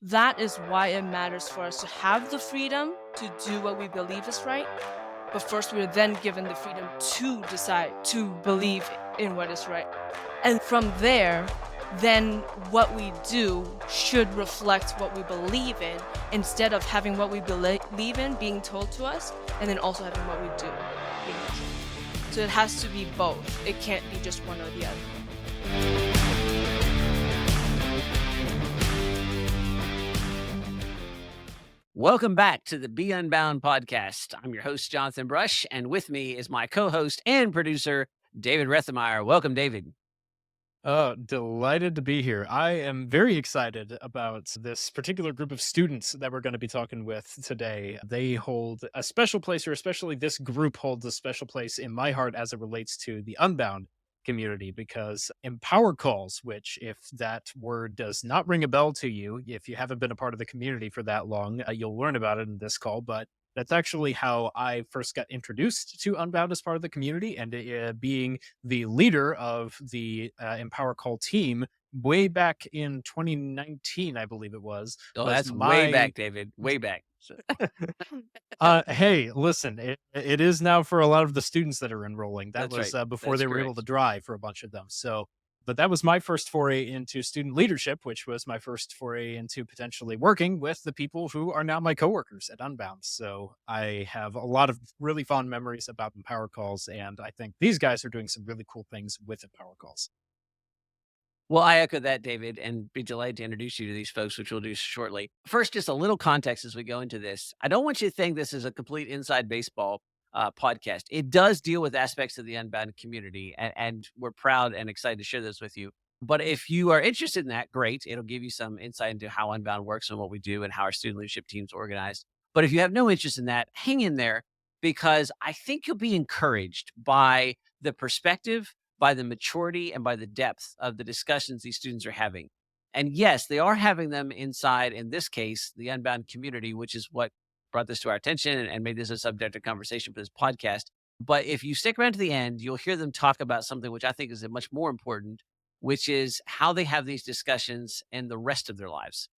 That is why it matters for us to have the freedom to do what we believe is right. But first, we're then given the freedom to decide to believe in what is right. And from there, then what we do should reflect what we believe in instead of having what we believe in being told to us and then also having what we do being told. So it has to be both. It can't be just one or the other. Welcome back to the Be Unbound podcast. I'm your host, Jonathan Brush, and with me is my co-host and producer, David Rethemeyer. Welcome, David. Delighted to be here. I am very excited about this particular group of students that we're going to be talking with today. They hold a special place, or especially this group holds a special place in my heart as it relates to the Unbound community, because empower calls, which if that word does not ring a bell to you, if you haven't been a part of the community for that long, you'll learn about it in this call. But that's actually how I first got introduced to Unbound as part of the community, and being the leader of the Empower Call team way back in 2019, I believe it Oh, was that's way my back, David. Way back. hey, listen, it is now for a lot of the students that are enrolling. That That's was right. before That's they were able to correct. drive for a bunch of them. So, but that was my first foray into student leadership, which was my first foray into potentially working with the people who are now my coworkers at Unbound. So I have a lot of really fond memories about Empower Calls, and I think these guys are doing some really cool things with Empower Calls. Well, I echo that, David, and be delighted to introduce you to these folks, which we'll do shortly. First, just a little context as we go into this. I don't want you to think this is a complete inside baseball podcast. It does deal with aspects of the Unbound community, and we're proud and excited to share those with you. But if you are interested in that, great. It'll give you some insight into how Unbound works and what we do and how our student leadership team's organized. But if you have no interest in that, hang in there, because I think you'll be encouraged by the perspective, by the maturity, and by the depth of the discussions these students are having. And yes, they are having them inside, in this case, the Unbound community, which is what brought this to our attention and made this a subject of conversation for this podcast. But if you stick around to the end, you'll hear them talk about something which I think is much more important, which is how they have these discussions in the rest of their lives.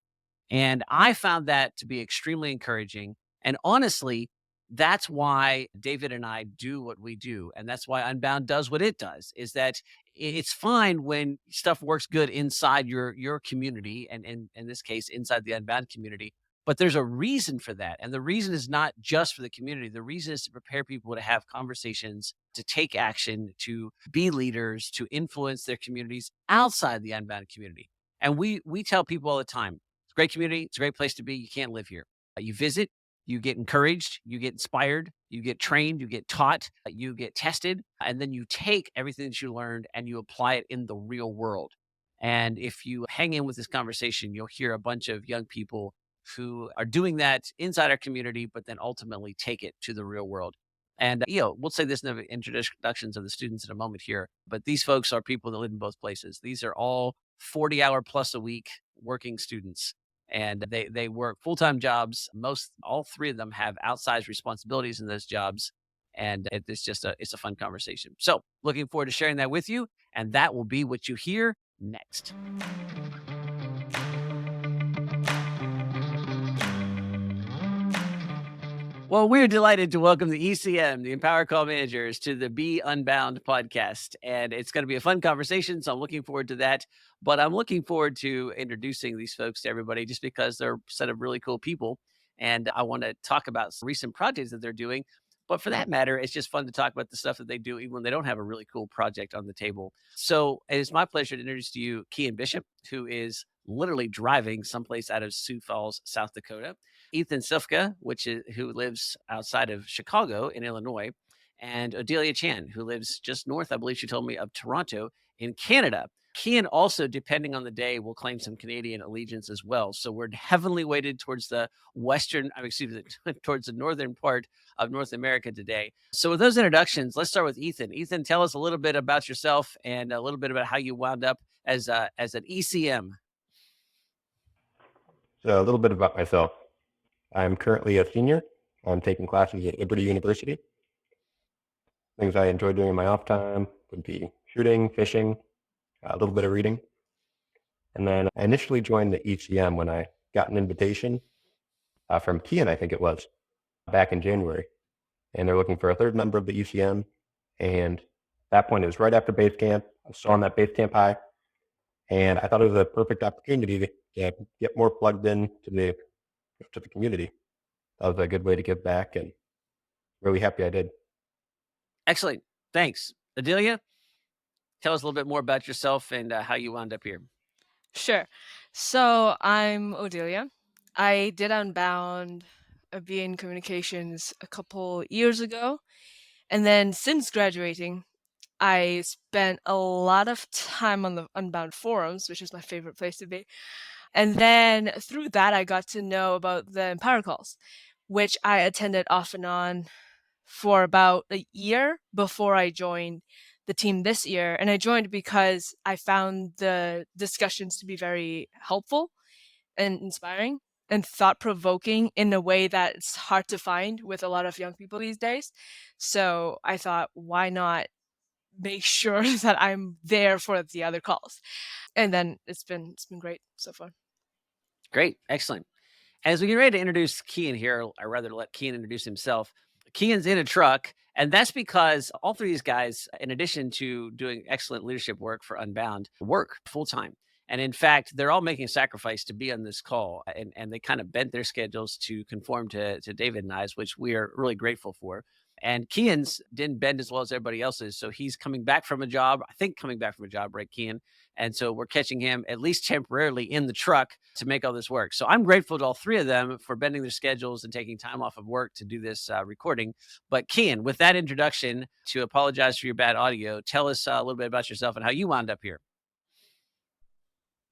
And I found that to be extremely encouraging. And honestly, that's why David and I do what we do. And that's why Unbound does what it does, is that it's fine when stuff works good inside your community, and in this case, inside the Unbound community. But there's a reason for that. And the reason is not just for the community. The reason is to prepare people to have conversations, to take action, to be leaders, to influence their communities outside the Unbound community. And we tell people all the time, it's a great community. It's a great place to be. You can't live here. You visit, you get encouraged, you get inspired, you get trained, you get taught, you get tested, and then you take everything that you learned and you apply it in the real world. And if you hang in with this conversation, you'll hear a bunch of young people who are doing that inside our community, but then ultimately take it to the real world. And, we'll say this in the introductions of the students in a moment here, but these folks are people that live in both places. These are all 40-hour plus a week working students, and they work full-time jobs. All three of them have outsized responsibilities in those jobs. And it's a fun conversation. So looking forward to sharing that with you. And that will be what you hear next. Well, we're delighted to welcome the ECM, the Empower Call Managers, to the Be Unbound podcast. And it's going to be a fun conversation, so I'm looking forward to that. But I'm looking forward to introducing these folks to everybody just because they're a set of really cool people. And I want to talk about some recent projects that they're doing. But for that matter, it's just fun to talk about the stuff that they do, even when they don't have a really cool project on the table. So it is my pleasure to introduce to you Kian Bishop, who is literally driving someplace out of Sioux Falls, South Dakota. Ethan Sifka, who lives outside of Chicago in Illinois, and Odelia Chan, who lives just north, I believe she told me, of Toronto in Canada. Kian also, depending on the day, will claim some Canadian allegiance as well. So we're heavily weighted towards the towards the northern part of North America today. So with those introductions, let's start with Ethan. Ethan, tell us a little bit about yourself and a little bit about how you wound up as an ECM. So a little bit about myself. I'm currently a senior. I'm taking classes at Liberty University. Things I enjoy doing in my off time would be shooting, fishing, a little bit of reading. And then I initially joined the ECM when I got an invitation from Kian, I think it was, back in January. And they're looking for a third member of the ECM. And at that point, it was right after base camp. I was still on that base camp high. And I thought it was a perfect opportunity to get more plugged in to the community. That was a good way to give back, and really happy I did. Excellent. Thanks. Adelia, tell us a little bit more about yourself and how you wound up here. Sure. So I'm Odelia. I did Unbound, a BA in communications a couple years ago. And then since graduating, I spent a lot of time on the Unbound forums, which is my favorite place to be. And then through that, I got to know about the Empower calls, which I attended off and on for about a year before I joined the team this year. And I joined because I found the discussions to be very helpful and inspiring and thought provoking in a way that it's hard to find with a lot of young people these days. So I thought, why not make sure that I'm there for the other calls? And then it's been great so far. Great. Excellent. As we get ready to introduce Kian here, or rather let Kian introduce himself, Kian's in a truck, and that's because all three of these guys, in addition to doing excellent leadership work for Unbound, work full-time. And in fact, they're all making a sacrifice to be on this call, and they kind of bent their schedules to conform to David and I's, which we are really grateful for. And Kian's didn't bend as well as everybody else's. So he's coming back from a job, I think coming back from a job, right, Kian? And so we're catching him at least temporarily in the truck to make all this work. So I'm grateful to all three of them for bending their schedules and taking time off of work to do this recording. But Kian, with that introduction, to apologize for your bad audio, tell us a little bit about yourself and how you wound up here.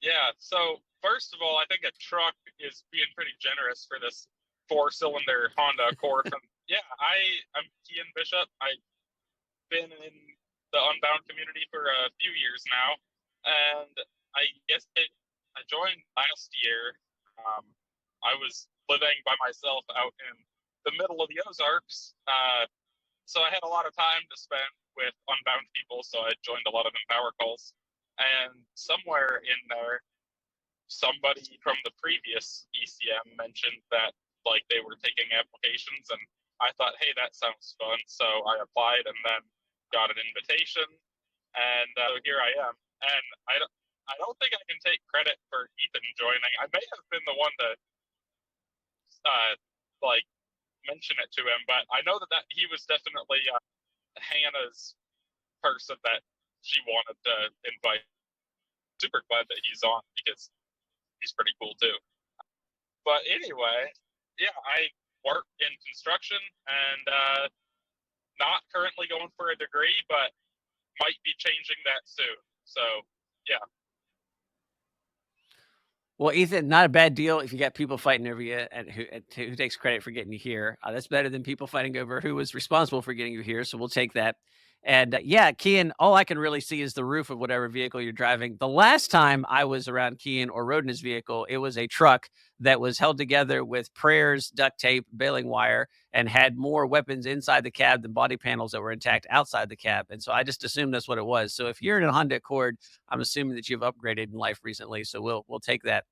Yeah, so first of all, I think a truck is being pretty generous for this 4-cylinder Honda Accord. I'm Kian Bishop. I've been in the Unbound community for a few years now, and I guess I joined last year. I was living by myself out in the middle of the Ozarks, so I had a lot of time to spend with Unbound people, so I joined a lot of Empower calls. And somewhere in there, somebody from the previous ECM mentioned that like they were taking applications, and I thought, hey, that sounds fun. So I applied and then got an invitation, and so here I am. And I don't think I can take credit for Ethan joining. I may have been the one to like mention it to him, but I know that he was definitely Hannah's person that she wanted to invite. Super glad that he's on because he's pretty cool too. But anyway, yeah, I work in construction and not currently going for a degree, but might be changing that soon. So yeah. Well, Ethan, not a bad deal if you got people fighting over you and who takes credit for getting you here. That's better than people fighting over who was responsible for getting you here. So we'll take that. And yeah, Kian, all I can really see is the roof of whatever vehicle you're driving. The last time I was around Kian or rode in his vehicle, it was a truck that was held together with prayers, duct tape, baling wire, and had more weapons inside the cab than body panels that were intact outside the cab. And so I just assumed that's what it was. So if you're in a Honda Accord, I'm assuming that you've upgraded in life recently. So we'll take that.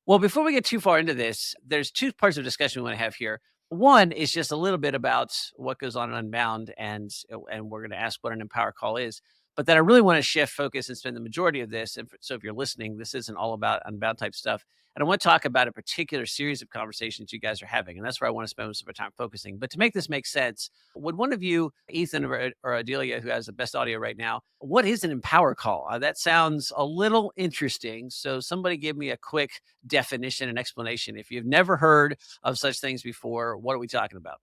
Well, before we get too far into this, there's two parts of discussion we want to have here. One is just a little bit about what goes on in Unbound, and we're going to ask what an Empower call is. But then I really want to shift focus and spend the majority of this. And so if you're listening, this isn't all about Unbound type stuff. And I want to talk about a particular series of conversations you guys are having. And that's where I want to spend most of our time focusing. But to make this make sense, would one of you, Ethan or Adelia, who has the best audio right now, what is an Empower call? That sounds a little interesting. So somebody give me a quick definition and explanation. If you've never heard of such things before, what are we talking about?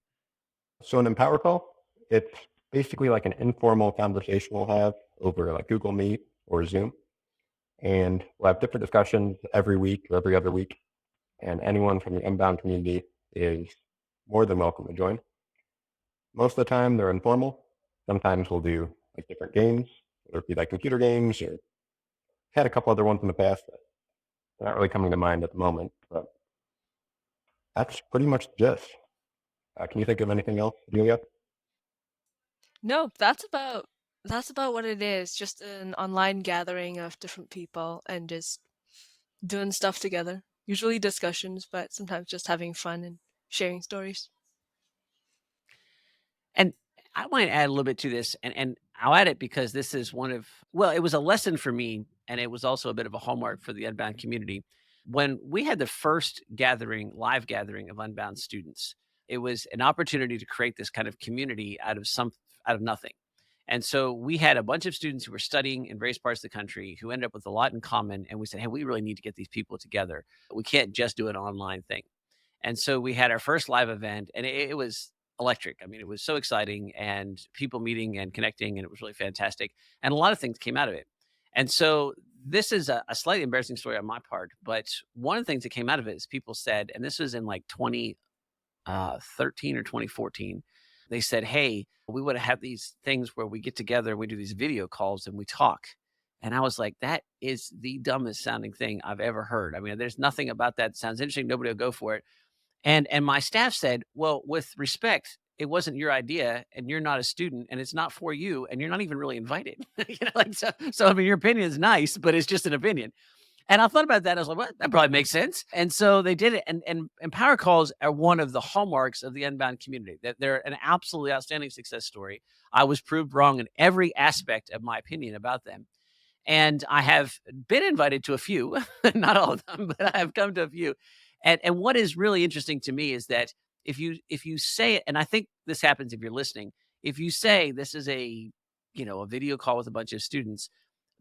So an Empower call, it's basically like an informal conversation we'll have over like Google Meet or Zoom. And we'll have different discussions every week or every other week. And anyone from the Unbound community is more than welcome to join. Most of the time, they're informal. Sometimes we'll do like different games, whether it be like computer games, or had a couple other ones in the past that are not really coming to mind at the moment. But that's pretty much the gist. Can you think of anything else, Julia? No, that's about what it is. Just an online gathering of different people and just doing stuff together. Usually discussions, but sometimes just having fun and sharing stories. And I want to add a little bit to this, and I'll add it because this is one of well, it was a lesson for me, and it was also a bit of a hallmark for the Unbound community. When we had the first gathering, live gathering of Unbound students, it was an opportunity to create this kind of community out of nothing. And so we had a bunch of students who were studying in various parts of the country who ended up with a lot in common. And we said, hey, we really need to get these people together. We can't just do an online thing. And so we had our first live event, and it was electric. I mean, it was so exciting and people meeting and connecting, and it was really fantastic. And a lot of things came out of it. And so this is a slightly embarrassing story on my part, but one of the things that came out of it is people said, and this was in like 2013 or 2014, they said, hey, we would have these things where we get together and we do these video calls and we talk. And I was like, that is the dumbest sounding thing I've ever heard. I mean, there's nothing about that sounds interesting. Nobody will go for it. And my staff said, "Well, with respect, it wasn't your idea, and you're not a student, and it's not for you, and you're not even really invited." Like so. I mean, your opinion is nice, but it's just an opinion. And I thought about that. I was like, "What? That probably makes sense." And so they did it. And power calls are one of the hallmarks of the Unbound community. That they're an absolutely outstanding success story. I was proved wrong in every aspect of my opinion about them. And I have been invited to a few, not all of them, but I have come to a few. And what is really interesting to me is that if you say it, and I think this happens if you're listening, if you say this is a video call with a bunch of students,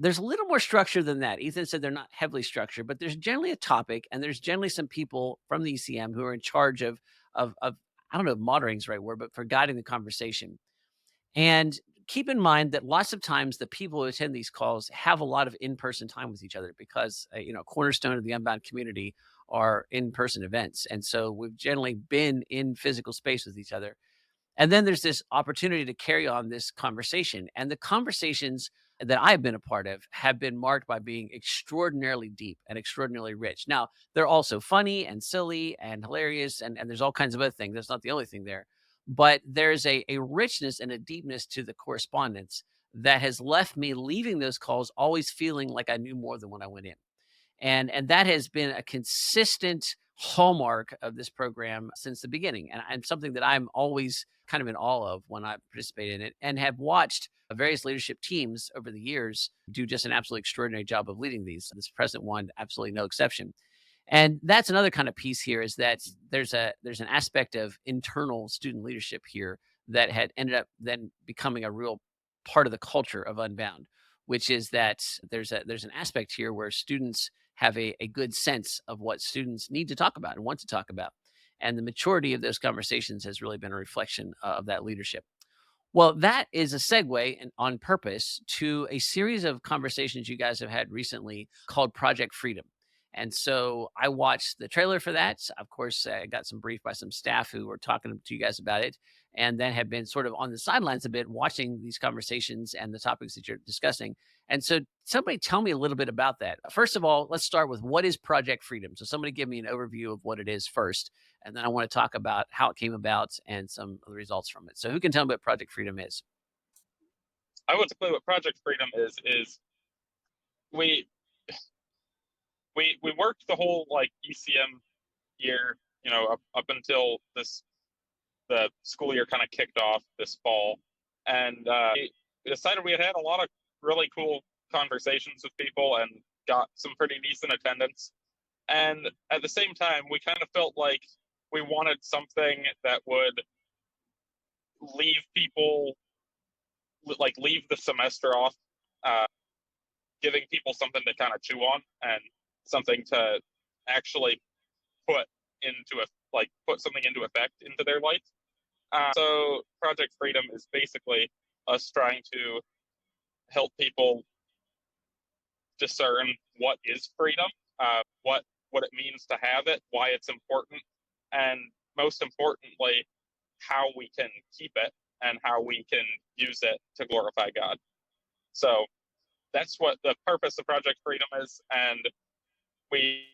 there's a little more structure than that. Ethan said they're not heavily structured, but there's generally a topic, and there's generally some people from the ECM who are in charge of I don't know if moderating is the right word, but for guiding the conversation. And keep in mind that lots of times the people who attend these calls have a lot of in-person time with each other because, cornerstone of the Unbound community are in-person events. And so we've generally been in physical space with each other. And then there's this opportunity to carry on this conversation. And the conversations that I've been a part of have been marked by being extraordinarily deep and extraordinarily rich. Now, they're also funny and silly and hilarious, and there's all kinds of other things. That's not the only thing there. But there's a richness and a deepness to the correspondence that has left me leaving those calls always feeling like I knew more than when I went in. And that has been a consistent hallmark of this program since the beginning, and something that I'm always kind of in awe of when I participate in it, and have watched various leadership teams over the years do just an absolutely extraordinary job of leading these. This present one, absolutely no exception. And that's another kind of piece here is that there's an aspect of internal student leadership here that had ended up then becoming a real part of the culture of Unbound, which is that there's an aspect here where students have a good sense of what students need to talk about and want to talk about. And the maturity of those conversations has really been a reflection of that leadership. Well, that is a segue on purpose to a series of conversations you guys have had recently called Project Freedom. And so I watched the trailer for that. Of course, I got some brief by some staff who were talking to you guys about it, and then have been sort of on the sidelines a bit watching these conversations and the topics that you're discussing. And so somebody tell me a little bit about that. First of all, let's start with what is Project Freedom? So somebody give me an overview of what it is first, and then I want to talk about how it came about and some of the results from it. So who can tell me what Project Freedom is? I would say what Project Freedom is we we worked the whole like ECM year, up until the school year kind of kicked off this fall, and we decided we had a lot of really cool conversations with people and got some pretty decent attendance. And at the same time, we kind of felt like we wanted something that would leave people leave the semester off, giving people something to kind of chew on and something to actually put put something into effect into their life. So Project Freedom is basically us trying to help people discern what is freedom, what it means to have it, why it's important, and most importantly, how we can keep it and how we can use it to glorify God. So that's what the purpose of Project Freedom is. And we,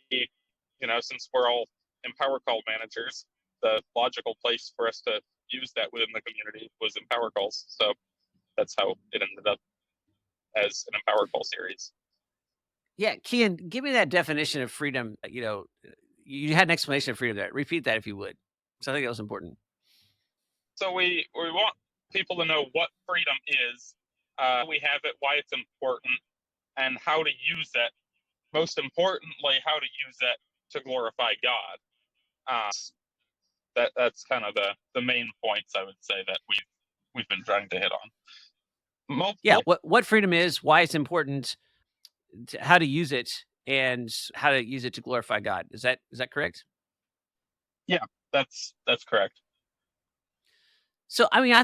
since we're all Empower Call managers, the logical place for us to use that within the community was Empower Calls. So that's how it ended up as an Empower Call series. Yeah, Kian, give me that definition of freedom. you had an explanation of freedom there. Repeat that if you would. So I think that was important. So we want people to know what freedom is, we have it, why it's important, and how to use it. Most importantly, how to use it to glorify God. That's kind of the main points I would say that we've been trying to hit on. Yeah, what freedom is, why it's important, how to use it, and how to use it to glorify God. Is that correct? Yeah, that's correct. So, I mean,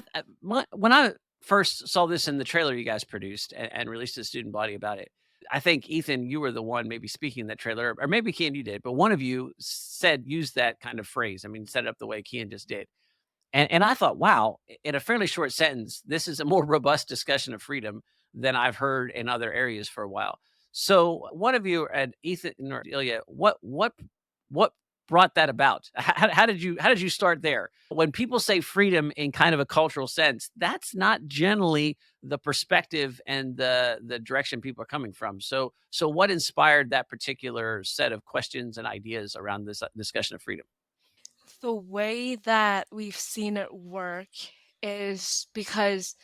when I first saw this in the trailer you guys produced and released to the student body about it, I think, Ethan, you were the one maybe speaking in that trailer, or maybe Kian, you did, but one of you used that kind of phrase. I mean, set it up the way Kian just did. And I thought, wow, in a fairly short sentence, this is a more robust discussion of freedom than I've heard in other areas for a while. So, one of you, and Ethan or Ilya, what brought that about? How did you start there? When people say freedom in kind of a cultural sense, that's not generally the perspective and the direction people are coming from. So what inspired that particular set of questions and ideas around this discussion of freedom? The way that we've seen it work is because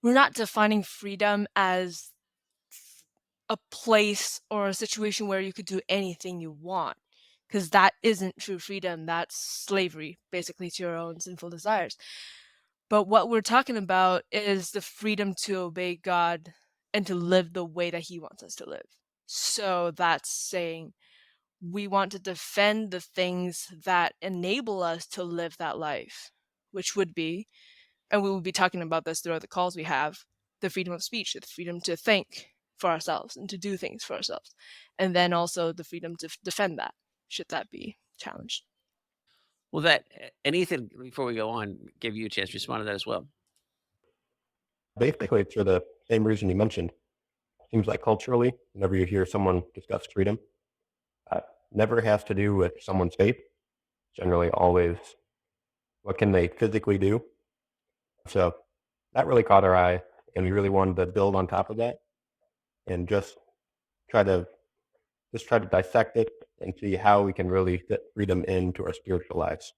we're not defining freedom as a place or a situation where you could do anything you want, because that isn't true freedom. That's slavery, basically, to your own sinful desires. But what we're talking about is the freedom to obey God and to live the way that He wants us to live. So that's saying we want to defend the things that enable us to live that life, which would be, and we will be talking about this throughout the calls we have, the freedom of speech, the freedom to think for ourselves and to do things for ourselves, and then also the freedom to defend that, should that be challenged. Well, and Ethan, before we go on, give you a chance to respond to that as well. Basically, it's for the same reason you mentioned. Seems like culturally, whenever you hear someone discuss freedom, never has to do with someone's faith. Generally, always, what can they physically do? So that really caught our eye, and we really wanted to build on top of that, and just try to dissect it and see how we can really fit freedom into our spiritual lives.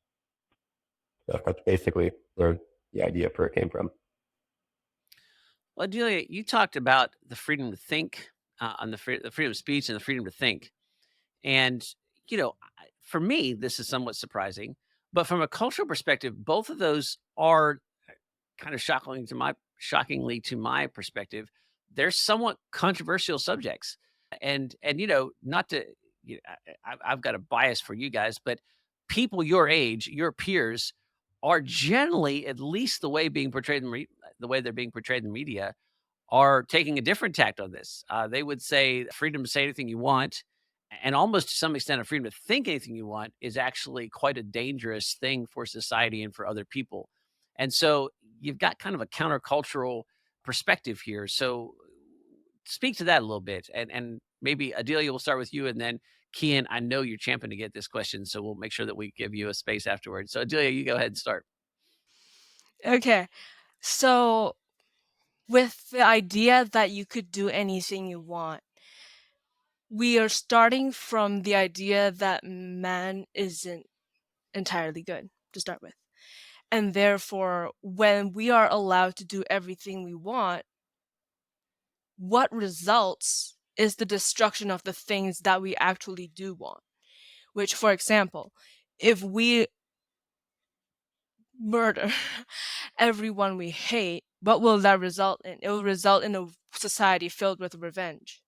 So that's basically where the idea for it came from. Well, Delia, you talked about the freedom to think, on the freedom of speech and the freedom to think. And, for me, this is somewhat surprising, but from a cultural perspective, both of those are kind of shockingly to my perspective, they're somewhat controversial subjects. And not to, I've got a bias for you guys, but people your age, your peers, are generally, at least the way they're being portrayed in the media, are taking a different tact on this. They would say freedom to say anything you want, and almost to some extent, a freedom to think anything you want is actually quite a dangerous thing for society and for other people. And so you've got kind of a countercultural perspective here. So speak to that a little bit. And maybe Adelia, we'll start with you. And then Kian, I know you're champing to get this question, so we'll make sure that we give you a space afterwards. So Adelia, you go ahead and start. Okay, so with the idea that you could do anything you want, we are starting from the idea that man isn't entirely good to start with. And therefore, when we are allowed to do everything we want, what results is the destruction of the things that we actually do want. Which, for example, if we murder everyone we hate, what will that result in? It will result in a society filled with revenge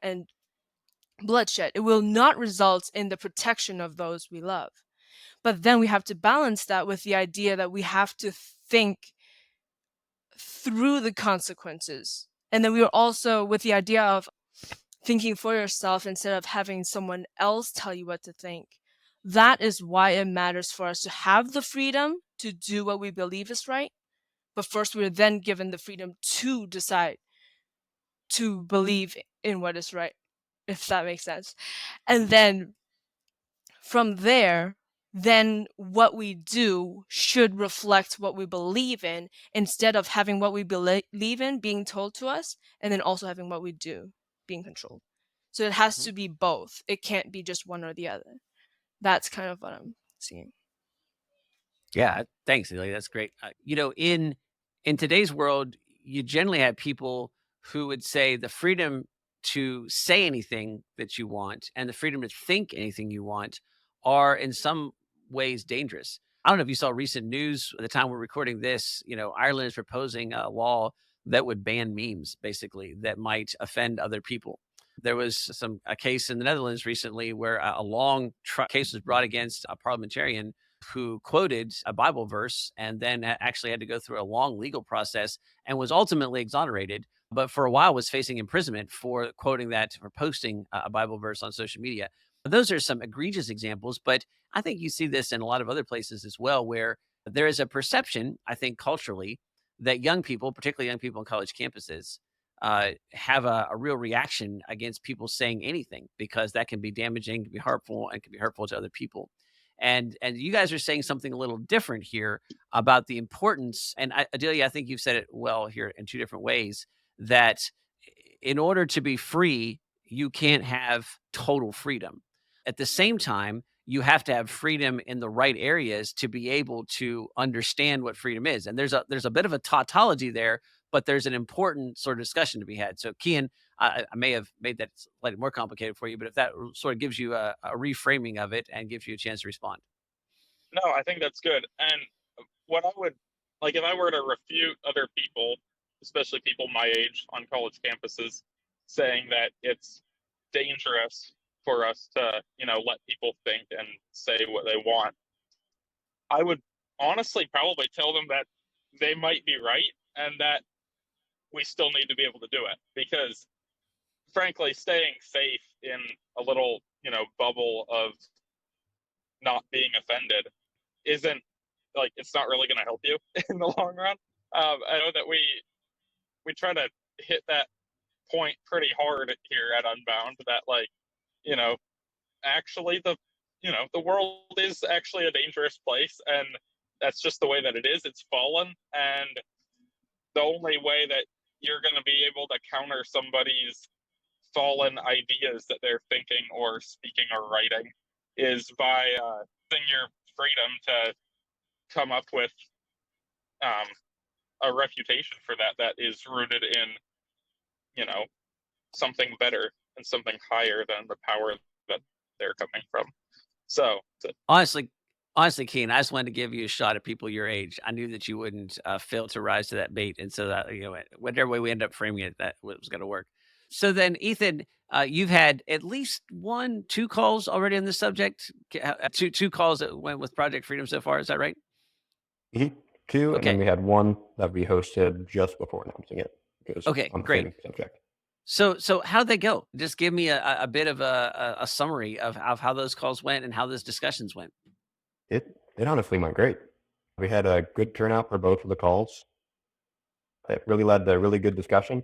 and bloodshed. It will not result in the protection of those we love. But then we have to balance that with the idea that we have to think through the consequences. And then we are also with the idea of thinking for yourself instead of having someone else tell you what to think. That is why it matters for us to have the freedom to do what we believe is right. But first, we're then given the freedom to decide to believe in what is right, if that makes sense. And then from there, then what we do should reflect what we believe in, instead of having what we believe in being told to us and then also having what we do being controlled. So it has to be both. It can't be just one or the other. That's kind of what I'm seeing. Yeah, thanks, Ilya. That's great. In today's world, you generally have people who would say the freedom to say anything that you want and the freedom to think anything you want are in some ways dangerous. I don't know if you saw recent news at the time we're recording this. Ireland is proposing a law that would ban memes, basically, that might offend other people. There was a case in the Netherlands recently where a long case was brought against a parliamentarian who quoted a Bible verse and then actually had to go through a long legal process and was ultimately exonerated, but for a while was facing imprisonment for quoting that, for posting a Bible verse on social media. Those are some egregious examples, but I think you see this in a lot of other places as well, where there is a perception, I think, culturally, that young people, particularly young people on college campuses, have a real reaction against people saying anything because that can be damaging, can be harmful, and can be hurtful to other people. And you guys are saying something a little different here about the importance. And Adelia, I think you've said it well here in two different ways, that in order to be free, you can't have total freedom. At the same time, you have to have freedom in the right areas to be able to understand what freedom is. And there's a bit of a tautology there, but there's an important sort of discussion to be had. So, Kian, I may have made that slightly more complicated for you, but if that sort of gives you a reframing of it and gives you a chance to respond. No, I think that's good. And what I would like, if I were to refute other people, especially people my age on college campuses, saying that it's dangerous for us to, let people think and say what they want, I would honestly probably tell them that they might be right and that we still need to be able to do it, because frankly, staying safe in a little, bubble of not being offended isn't it's not really going to help you in the long run. I know that we try to hit that point pretty hard here at Unbound, that actually the world is actually a dangerous place, and that's just the way that it is. It's fallen, and the only way that you're going to be able to counter somebody's fallen ideas that they're thinking or speaking or writing is by using your freedom to come up with a refutation for that is rooted in something better and something higher than the power that they're coming from. So Honestly, Keen, I just wanted to give you a shot at people your age. I knew that you wouldn't fail to rise to that bait, and so that whatever way we end up framing it, that was going to work. So then, Ethan, you've had at least 2 calls already on this subject. Two calls that went with Project Freedom so far. Is that right? Two, and then Okay. we had one that we hosted just before announcing it. It was Okay, on the great. same subject. So how'd they go? Just give me a bit of a summary of how those calls went and how those discussions went. It honestly went great. We had a good turnout for both of the calls. It really led to a really good discussion,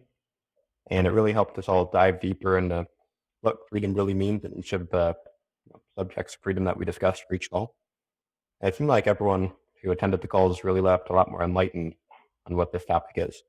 and it really helped us all dive deeper into what freedom really means in each of the subjects of freedom that we discussed for each call. And it seemed like everyone who attended the calls really left a lot more enlightened on what this topic is.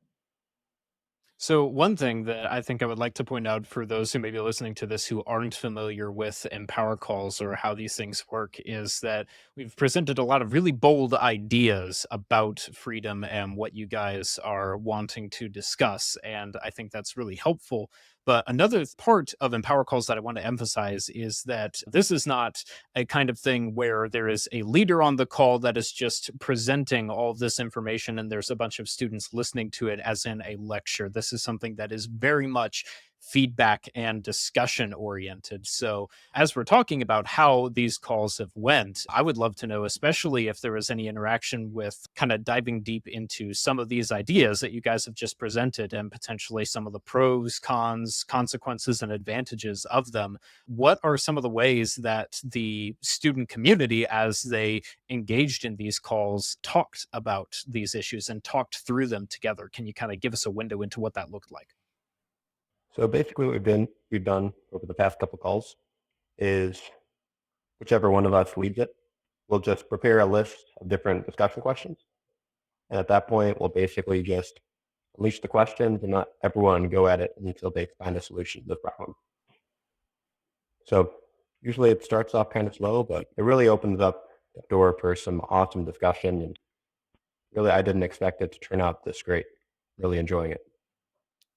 So, one thing that I think I would like to point out for those who may be listening to this who aren't familiar with Empower calls or how these things work is that we've presented a lot of really bold ideas about freedom and what you guys are wanting to discuss. And I think that's really helpful. But another part of Empower calls that I want to emphasize is that this is not a kind of thing where there is a leader on the call that is just presenting all of this information and there's a bunch of students listening to it as in a lecture. This is something that is very much feedback and discussion oriented. So as we're talking about how these calls have went, I would love to know, especially if there was any interaction with kind of diving deep into some of these ideas that you guys have just presented and potentially some of the pros, cons, consequences, and advantages of them. What are some of the ways that the student community, as they engaged in these calls, talked about these issues and talked through them together? Can you kind of give us a window into what that looked like? So basically what we've done over the past couple calls is whichever one of us leads it, we'll just prepare a list of different discussion questions. And at that point, we'll basically just unleash the questions and let everyone go at it until they find a solution to the problem. So Usually it starts off kind of slow, but it really opens up the door for some awesome discussion. And really, I didn't expect it to turn out this great. Really enjoying it.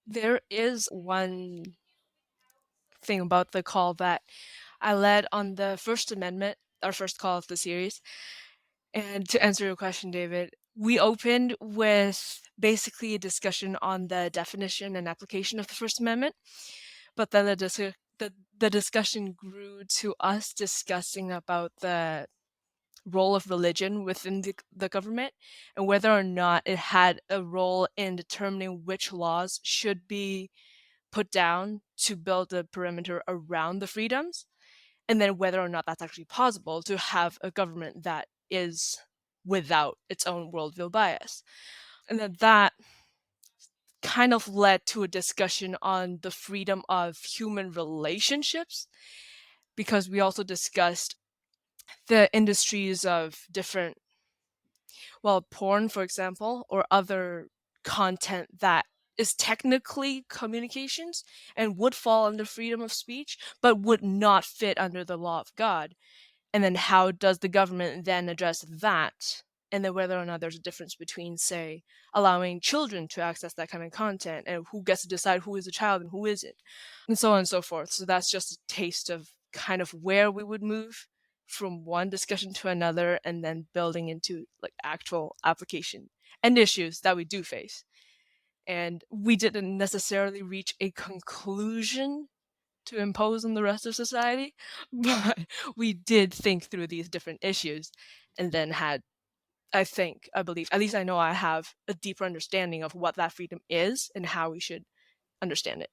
There is one thing about the call that I led on the First Amendment, our first call of the series. And to answer your question, David, we opened with basically a discussion on the definition and application of the First Amendment, but then the discussion grew to us discussing about the role of religion within the government and whether or not it had a role in determining which laws should be put down to build a perimeter around the freedoms, and then whether or not that's actually possible to have a government that is without its own worldview bias. And then that kind of led to a discussion on the freedom of human relationships, because we also discussed the industries of different, well, porn, for example, or other content that is technically communications and would fall under freedom of speech, but would not fit under the law of God. And then how does the government then address that? And then whether or not there's a difference between, say, allowing children to access that kind of content and who gets to decide who is a child and who isn't, and so on and so forth. So that's just a taste of kind of where we would move from one discussion to another, and then building into like actual application and issues that we do face. And we didn't necessarily reach a conclusion to impose on the rest of society, but we did think through these different issues and then had, I believe, at least I know I have a deeper understanding of what that freedom is and how we should understand it.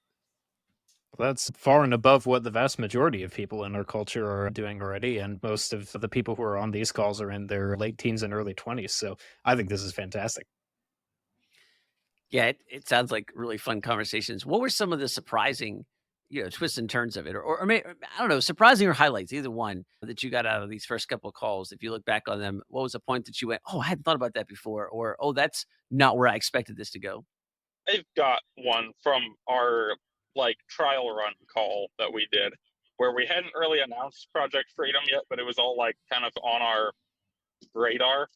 That's far and above what the vast majority of people in our culture are doing already. And most of the people who are on these calls are in their late teens and early 20s. So I think this is fantastic. Yeah, it sounds like really fun conversations. What were some of the surprising, twists and turns of it, or I don't know, surprising or highlights, either one that you got out of these first couple of calls? If you look back on them, what was a point that you went, "Oh, I hadn't thought about that before," or "Oh, that's not where I expected this to go"? I've got one from our trial run call that we did where we hadn't really announced Project Freedom yet, but it was all kind of on our radar.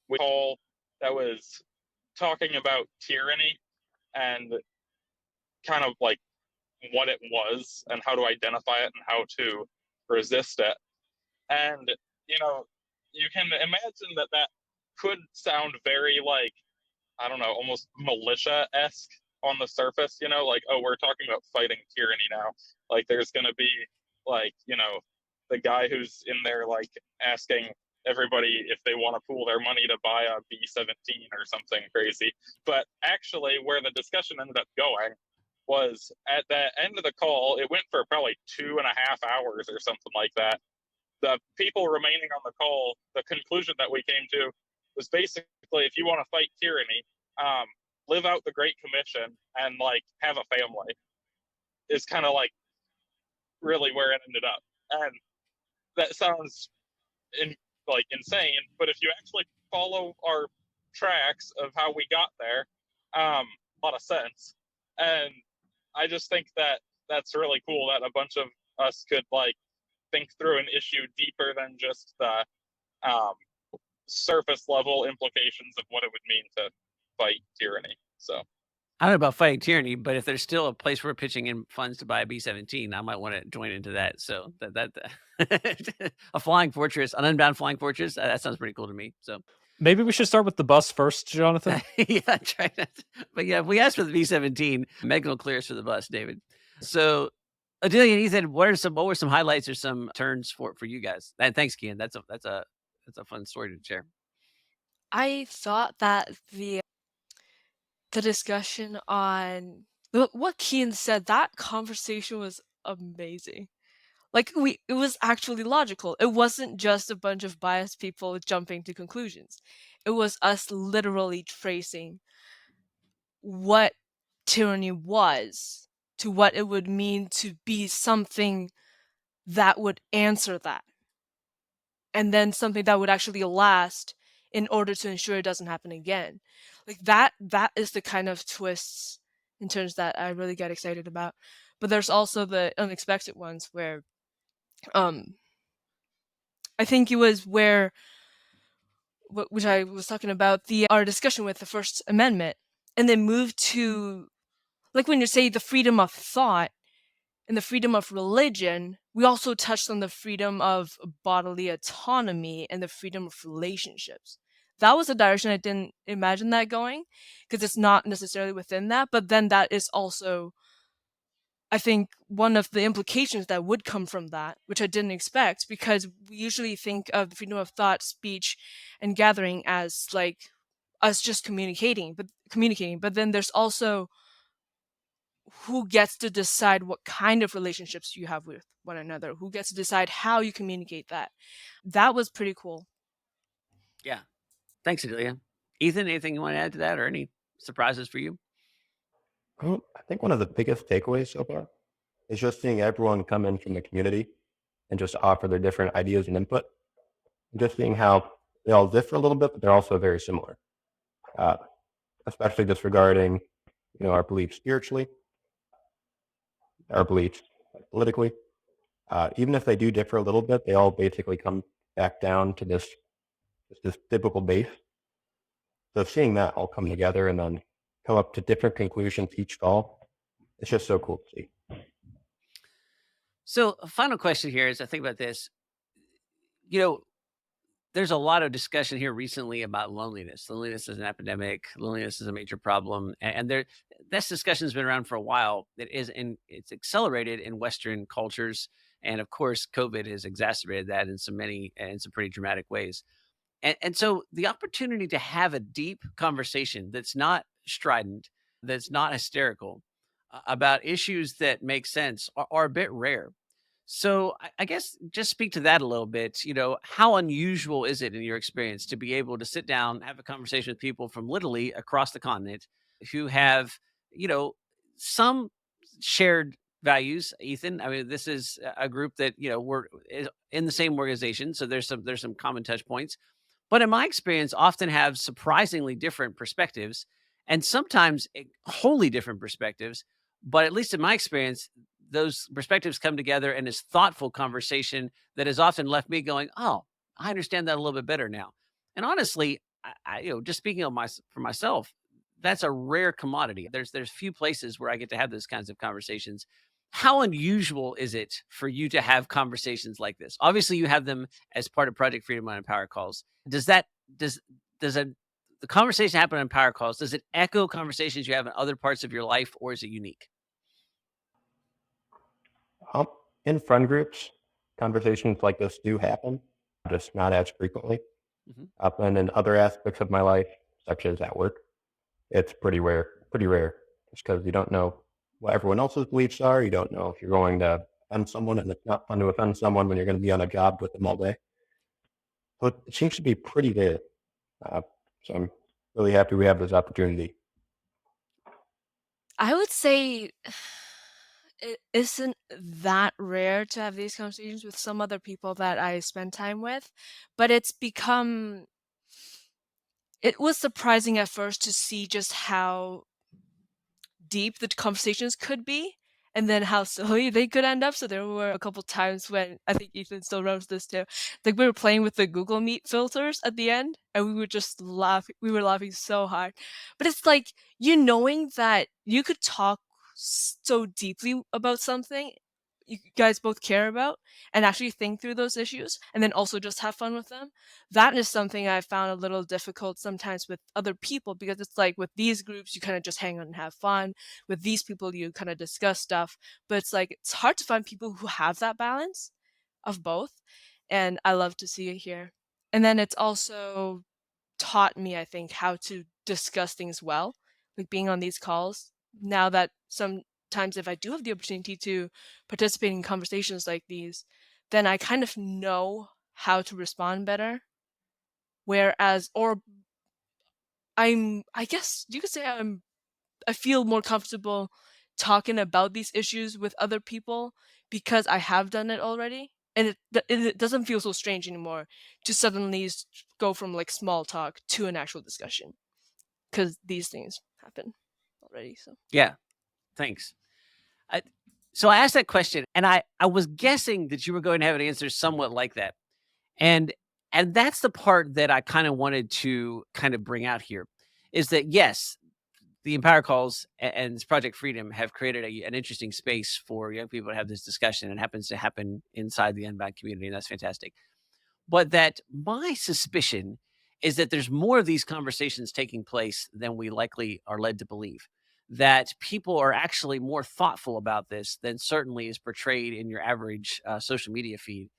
We call that was talking about tyranny and kind of what it was and how to identify it and how to resist it. And you can imagine that could sound very I don't know, almost militia-esque on the surface, oh, we're talking about fighting tyranny now. There's going to be, the guy who's in there, asking everybody if they want to pool their money to buy a B-17 or something crazy. But actually, where the discussion ended up going was at the end of the call, it went for probably 2.5 hours or something like that. The people remaining on the call, the conclusion that we came to was basically, if you want to fight tyranny, live out the Great Commission and have a family, is kind of really where it ended up. And that sounds insane, but if you actually follow our tracks of how we got there, a lot of sense. And I just think that that's really cool that a bunch of us could think through an issue deeper than just the surface level implications of what it would mean to fight tyranny. So I don't know about fighting tyranny, but if there's still a place where pitching in funds to buy a B-17, I might want to join into that. So that a flying fortress, an unbound flying fortress, that sounds pretty cool to me. So Maybe we should start with the bus first, Jonathan. yeah, try that. But yeah, if we ask for the B-17, Megan will clear us for the bus, David. So Adelia and Ethan, what were some highlights or some turns for you guys? And thanks, Kian. That's a fun story to share. I thought that the discussion on what Kian said, that conversation was amazing. It was actually logical. It wasn't just a bunch of biased people jumping to conclusions. It was us literally tracing what tyranny was to what it would mean to be something that would answer that. And then something that would actually last in order to ensure it doesn't happen again. That is the kind of twists in terms that I really get excited about. But there's also the unexpected ones where I think it was where, which I was talking about, our discussion with the First Amendment, and then moved to, like, when you say the freedom of thought and the freedom of religion, we also touched on the freedom of bodily autonomy and the freedom of relationships. That was a direction I didn't imagine that going, because it's not necessarily within that, but then that is also, I think, one of the implications that would come from that, which I didn't expect, because we usually think of the freedom of thought, speech, and gathering as like us just communicating, but then there's also who gets to decide what kind of relationships you have with one another, who gets to decide how you communicate that. That was pretty cool. Yeah. Thanks, Adelia. Ethan, anything you want to add to that or any surprises for you? Well, I think one of the biggest takeaways so far is just seeing everyone come in from the community and just offer their different ideas and input. And just seeing how they all differ a little bit, but they're also very similar, especially just regarding, our beliefs spiritually, our beliefs politically. Even if they do differ a little bit, they all basically come back down to this biblical base. So seeing that all come together and then come up to different conclusions each call, it's just so cool to see. So, a final question here as I think about this. You know, there's a lot of discussion here recently about loneliness. Loneliness is an epidemic. Loneliness is a major problem, and this discussion has been around for a while. It's accelerated in Western cultures, and of course, COVID has exacerbated that in some pretty dramatic ways. And so, the opportunity to have a deep conversation that's not strident, that's not hysterical, about issues that make sense are a bit rare. So I guess just speak to that a little bit. How unusual is it in your experience to be able to sit down, have a conversation with people from literally across the continent who have, you know, some shared values, Ethan? I mean, this is a group that, we're in the same organization. So there's some common touch points, but in my experience, often have surprisingly different perspectives and sometimes wholly different perspectives. But at least in my experience, those perspectives come together in this thoughtful conversation that has often left me going, "Oh, I understand that a little bit better now." And honestly, just speaking for myself, that's a rare commodity. There's few places where I get to have those kinds of conversations. How unusual is it for you to have conversations like this? Obviously, you have them as part of Project Freedom on Power Calls. Does that does the conversation happen on Power Calls? Does it echo conversations you have in other parts of your life, or is it unique? In friend groups, conversations like this do happen, just not as frequently. Mhm. And in other aspects of my life, such as at work, it's pretty rare, just because you don't know what everyone else's beliefs are. You don't know if you're going to offend someone, and it's not fun to offend someone when you're going to be on a job with them all day. So it seems to be pretty rare. So I'm really happy we have this opportunity. I would say it isn't that rare to have these conversations with some other people that I spend time with, but it was surprising at first to see just how deep the conversations could be and then how silly they could end up. So there were a couple times when I think Ethan still remembers this too. Like we were playing with the Google Meet filters at the end and we were just laughing. We were laughing so hard. But it's like knowing that you could talk so deeply about something you guys both care about and actually think through those issues and then also just have fun with them. That is something I found a little difficult sometimes with other people because it's like with these groups you kind of just hang out and have fun. With these people you kind of discuss stuff, but it's like it's hard to find people who have that balance of both, and I love to see it here. And then it's also taught me, I think, how to discuss things well, like being on these calls. Now that sometimes if I do have the opportunity to participate in conversations like these, then I kind of know how to respond better. Whereas, or I guess you could say I feel more comfortable talking about these issues with other people because I have done it already. And it doesn't feel so strange anymore to suddenly go from like small talk to an actual discussion because these things happen already. So Yeah, thanks. I, So I asked that question, and I was guessing that you were going to have an answer somewhat like that. And and that's the part that I kind of wanted to kind of bring out here is that yes, the Empower Calls and this Project Freedom have created an interesting space for young people to have this discussion. And happens to happen inside the Unbound community, and that's fantastic. But that my suspicion is that there's more of these conversations taking place than we likely are led to believe. That people are actually more thoughtful about this than certainly is portrayed in your average social media feed,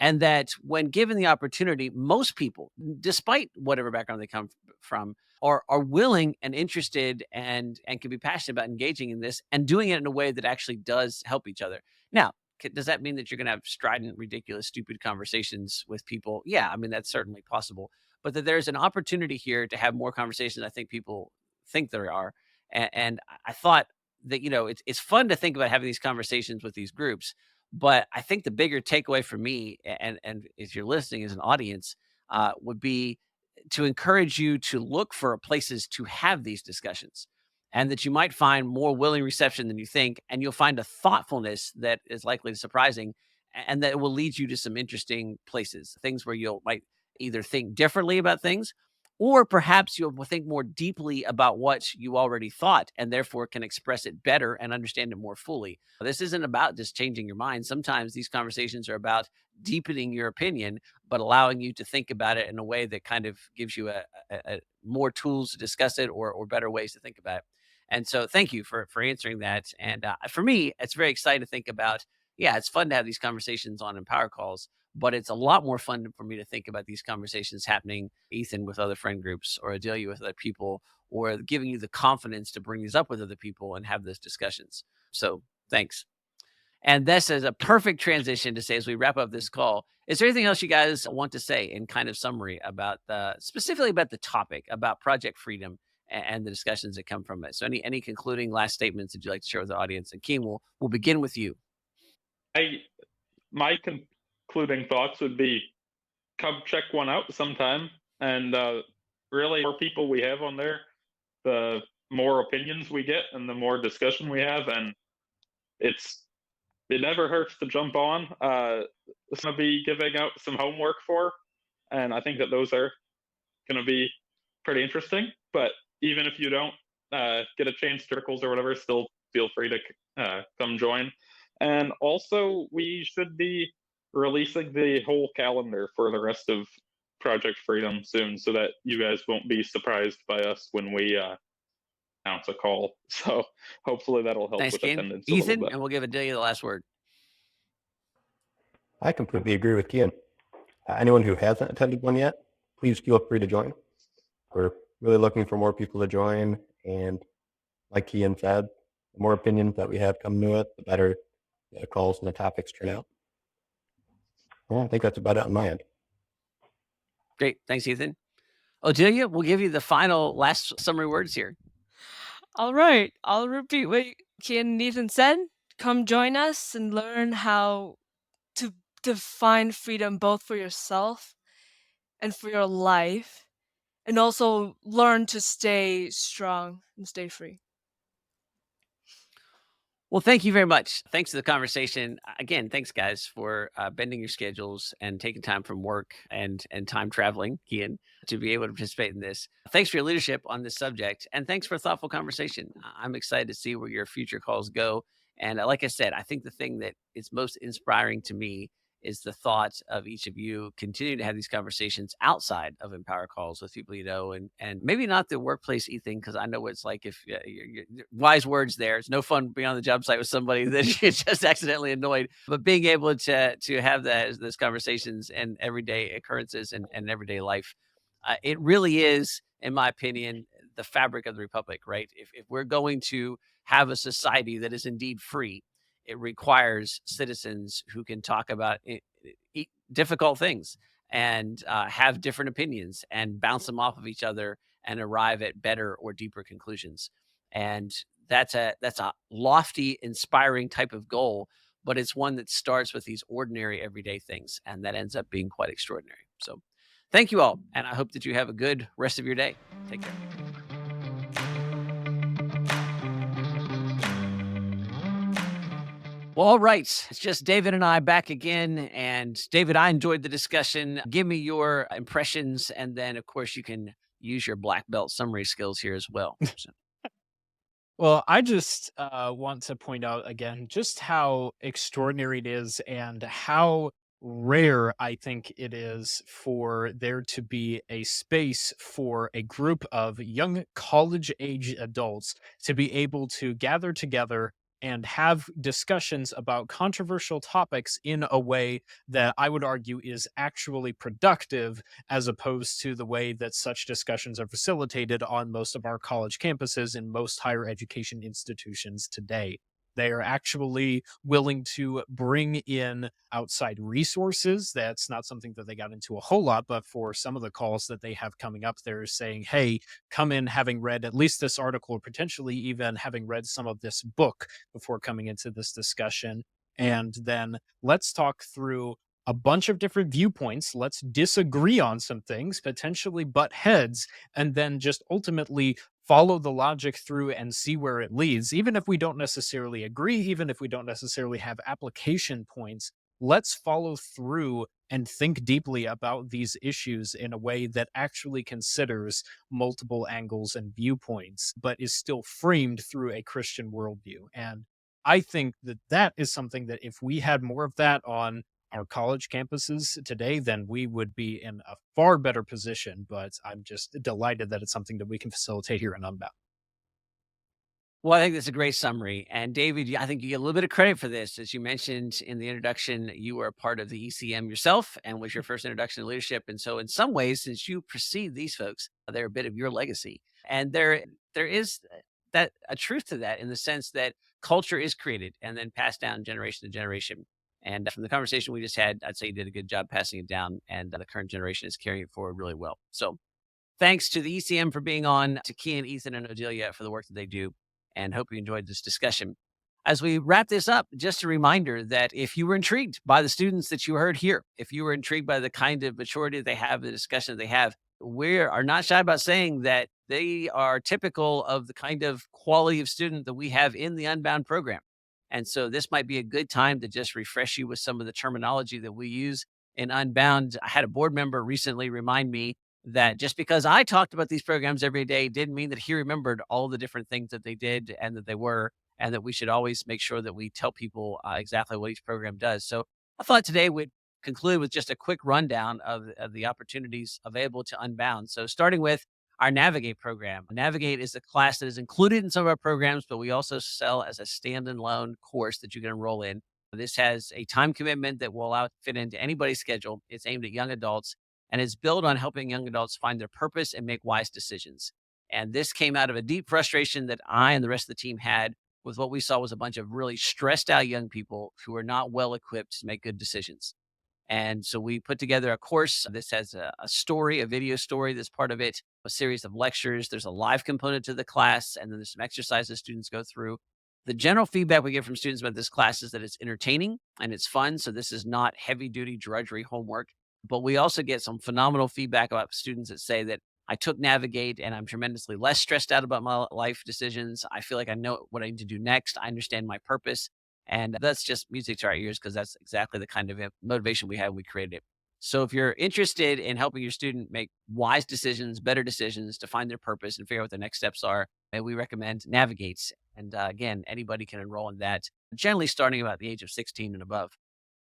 and that when given the opportunity, most people, despite whatever background they come from, are willing and interested and can be passionate about engaging in this and doing it in a way that actually does help each other. Now, does that mean that you're going to have strident, ridiculous, stupid conversations with people? Yeah, I mean that's certainly possible. But that there's an opportunity here to have more conversations. I think people think there are, and I thought that it's fun to think about having these conversations with these groups, but I think the bigger takeaway for me, and if you're listening as an audience, would be to encourage you to look for places to have these discussions, and that you might find more willing reception than you think, and you'll find a thoughtfulness that is likely surprising, and that will lead you to some interesting places, things where you'll might either think differently about things, or perhaps you'll think more deeply about what you already thought and therefore can express it better and understand it more fully. This isn't about just changing your mind. Sometimes these conversations are about deepening your opinion, but allowing you to think about it in a way that kind of gives you more tools to discuss it, or better ways to think about it. And so thank you for answering that. And for me, it's very exciting to think about. Yeah, it's fun to have these conversations on Empower Calls, but it's a lot more fun for me to think about these conversations happening, Ethan, with other friend groups, or Adelia with other people, or giving you the confidence to bring these up with other people and have those discussions. So thanks. And this is a perfect transition to say, as we wrap up this call, is there anything else you guys want to say in kind of summary about specifically about the topic, about Project Freedom and the discussions that come from it? So any concluding last statements that you'd like to share with the audience? And Keem, we'll begin with you. My concluding thoughts would be, come check one out sometime, and really, the more people we have on there, the more opinions we get and the more discussion we have, and it never hurts to jump on. It's going to be giving out some homework for, and I think that those are going to be pretty interesting. But even if you don't get a chance to articles or whatever, still feel free to come join. And also, we should be releasing the whole calendar for the rest of Project Freedom soon, so that you guys won't be surprised by us when we announce a call. So hopefully that'll help Thanks, with Keem. attendance. Ethan, and we'll give Adelia the last word. I completely agree with Kian. Anyone who hasn't attended one yet, please feel free to join. We're really looking for more people to join, and like Kian said, the more opinions that we have come to it, the better the calls and the topics turn out. Well, I think that's about it on my end. Great. Thanks, Ethan. Odelia, we'll give you the final last summary words here. All right. I'll repeat what Kian and Ethan said. Come join us and learn how to define freedom both for yourself and for your life, and also learn to stay strong and stay free. Well, thank you very much. Thanks for the conversation. Again, thanks, guys, for bending your schedules and taking time from work and time traveling, Kian, to be able to participate in this. Thanks for your leadership on this subject, and thanks for a thoughtful conversation. I'm excited to see where your future calls go. And like I said, I think the thing that is most inspiring to me is the thought of each of you continuing to have these conversations outside of Empower Calls with people you know, and maybe not the workplace Ethan, because I know what it's like if you're wise words there. It's no fun being on the job site with somebody that you're just accidentally annoyed, but being able to have those conversations and everyday occurrences and everyday life, it really is, in my opinion, the fabric of the republic, right? If we're going to have a society that is indeed free, it requires citizens who can talk about difficult things and have different opinions and bounce them off of each other and arrive at better or deeper conclusions. And that's a lofty, inspiring type of goal, but it's one that starts with these ordinary, everyday things, and that ends up being quite extraordinary. So thank you all, and I hope that you have a good rest of your day. Take care. Well, all right. It's just David and I back again. And David, I enjoyed the discussion. Give me your impressions. And then, of course, you can use your black belt summary skills here as well. So, Well, I just want to point out again just how extraordinary it is and how rare I think it is for there to be a space for a group of young college age adults to be able to gather together and have discussions about controversial topics in a way that I would argue is actually productive, as opposed to the way that such discussions are facilitated on most of our college campuses and most higher education institutions today. They are actually willing to bring in outside resources. That's not something that they got into a whole lot, but for some of the calls that they have coming up, they're saying, hey, come in having read at least this article, or potentially even having read some of this book before coming into this discussion. And then let's talk through a bunch of different viewpoints. Let's disagree on some things, potentially butt heads, and then just ultimately follow the logic through and see where it leads. Even if we don't necessarily agree, even if we don't necessarily have application points, let's follow through and think deeply about these issues in a way that actually considers multiple angles and viewpoints, but is still framed through a Christian worldview. And I think that that is something that if we had more of that on our college campuses today, then we would be in a far better position. But I'm just delighted that it's something that we can facilitate here in Unbound. well, I think that's a great summary. And David, I think you get a little bit of credit for this. As you mentioned in the introduction, you were a part of the ECM yourself and was your first introduction to leadership. And so, in some ways, since you precede these folks, they're a bit of your legacy. And there is that a truth to that in the sense that culture is created and then passed down generation to generation. And from the conversation we just had, I'd say you did a good job passing it down, and the current generation is carrying it forward really well. So, thanks to the ECM for being on, to Kian, Ethan, and Odelia for the work that they do, and hope you enjoyed this discussion. As we wrap this up, just a reminder that if you were intrigued by the students that you heard here, if you were intrigued by the kind of maturity they have, the discussion they have, we are not shy about saying that they are typical of the kind of quality of student that we have in the Unbound program. And so this might be a good time to just refresh you with some of the terminology that we use in Unbound. I had a board member recently remind me that just because I talked about these programs every day didn't mean that he remembered all the different things that they did and that they were, and that we should always make sure that we tell people exactly what each program does. So I thought today we'd conclude with just a quick rundown of the opportunities available to Unbound. So starting with our Navigate program. Navigate is a class that is included in some of our programs, but we also sell as a standalone course that you can enroll in. This has a time commitment that will allow it to fit into anybody's schedule. It's aimed at young adults, and it's built on helping young adults find their purpose and make wise decisions. And this came out of a deep frustration that I and the rest of the team had with what we saw was a bunch of really stressed out young people who are not well equipped to make good decisions. And so we put together a course. This has a story, a video story that's part of it, a series of lectures. There's a live component to the class, and then there's some exercises students go through. The general feedback we get from students about this class is that it's entertaining and it's fun. So this is not heavy duty drudgery homework. But we also get some phenomenal feedback about students that say that I took Navigate and I'm tremendously less stressed out about my life decisions. I feel like I know what I need to do next. I understand my purpose. And that's just music to our ears because that's exactly the kind of motivation we had when we created it. So if you're interested in helping your student make wise decisions, better decisions to find their purpose and figure out what the next steps are, we recommend Navigate. And again, anybody can enroll in that, generally starting about the age of 16 and above.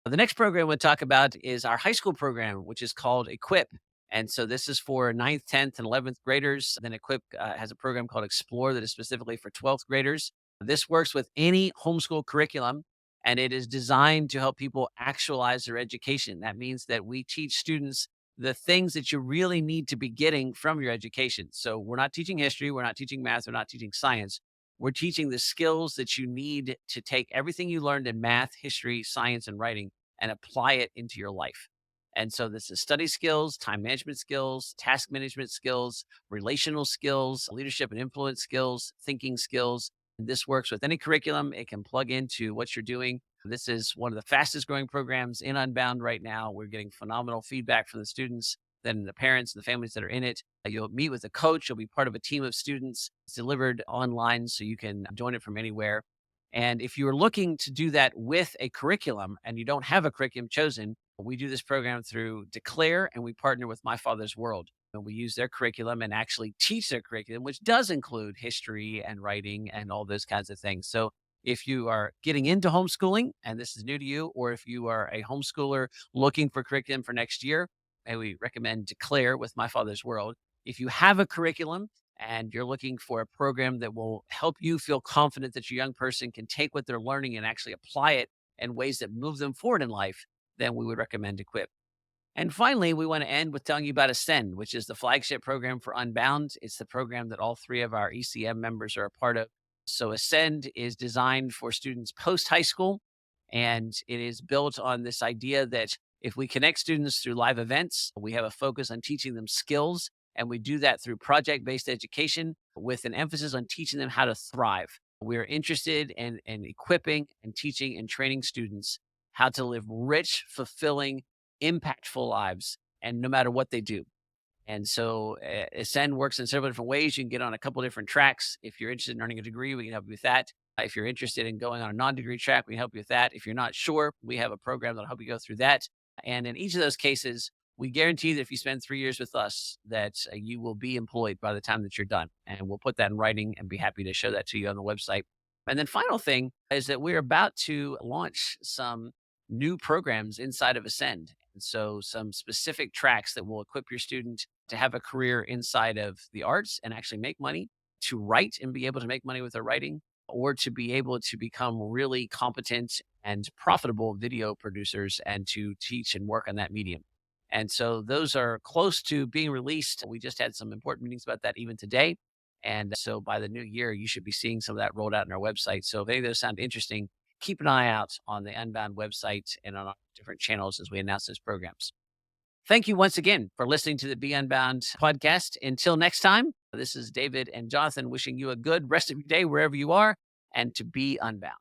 The next program we'll talk about is our high school program, which is called Equip. And so this is for 9th, 10th, and 11th graders. Then Equip has a program called Explore that is specifically for 12th graders. This works with any homeschool curriculum, and it is designed to help people actualize their education. That means that we teach students the things that you really need to be getting from your education. So we're not teaching history, we're not teaching math, we're not teaching science. We're teaching the skills that you need to take everything you learned in math, history, science, and writing and apply it into your life. And so this is study skills, time management skills, task management skills, relational skills, leadership and influence skills, thinking skills. This works with any curriculum. It can plug into what you're doing. This is one of the fastest growing programs in Unbound right now. We're getting phenomenal feedback from the students, then the parents and the families that are in it. You'll meet with a coach. You'll be part of a team of students. It's delivered online, so you can join it from anywhere. And if you are looking to do that with a curriculum and you don't have a curriculum chosen, we do this program through Declare, and we partner with My Father's World. And we use their curriculum and actually teach their curriculum, which does include history and writing and all those kinds of things. So if you are getting into homeschooling and this is new to you, or if you are a homeschooler looking for curriculum for next year, we recommend Declare with My Father's World. If you have a curriculum and you're looking for a program that will help you feel confident that your young person can take what they're learning and actually apply it in ways that move them forward in life, then we would recommend Equip. And finally, we want to end with telling you about Ascend, which is the flagship program for Unbound. It's the program that all three of our ECM members are a part of. So Ascend is designed for students post high school, and it is built on this idea that if we connect students through live events, we have a focus on teaching them skills, and we do that through project-based education with an emphasis on teaching them how to thrive. We're interested in equipping and teaching and training students how to live rich, fulfilling, impactful lives, and no matter what they do. And so Ascend works in several different ways. You can get on a couple different tracks. If you're interested in earning a degree, we can help you with that. If you're interested in going on a non-degree track, we can help you with that. If you're not sure, we have a program that'll help you go through that. And in each of those cases, we guarantee that if you spend 3 years with us, that you will be employed by the time that you're done. And we'll put that in writing and be happy to show that to you on the website. And then final thing is that we're about to launch some new programs inside of Ascend. And so some specific tracks that will equip your student to have a career inside of the arts and actually make money, to write and be able to make money with their writing, or to be able to become really competent and profitable video producers and to teach and work on that medium. And so those are close to being released. We just had some important meetings about that even today. And so by the new year, you should be seeing some of that rolled out on our website. So if any of those sound interesting, keep an eye out on the Unbound website and on our different channels as we announce those programs. Thank you once again for listening to the Be Unbound podcast. Until next time, this is David and Jonathan wishing you a good rest of your day wherever you are, and to be unbound.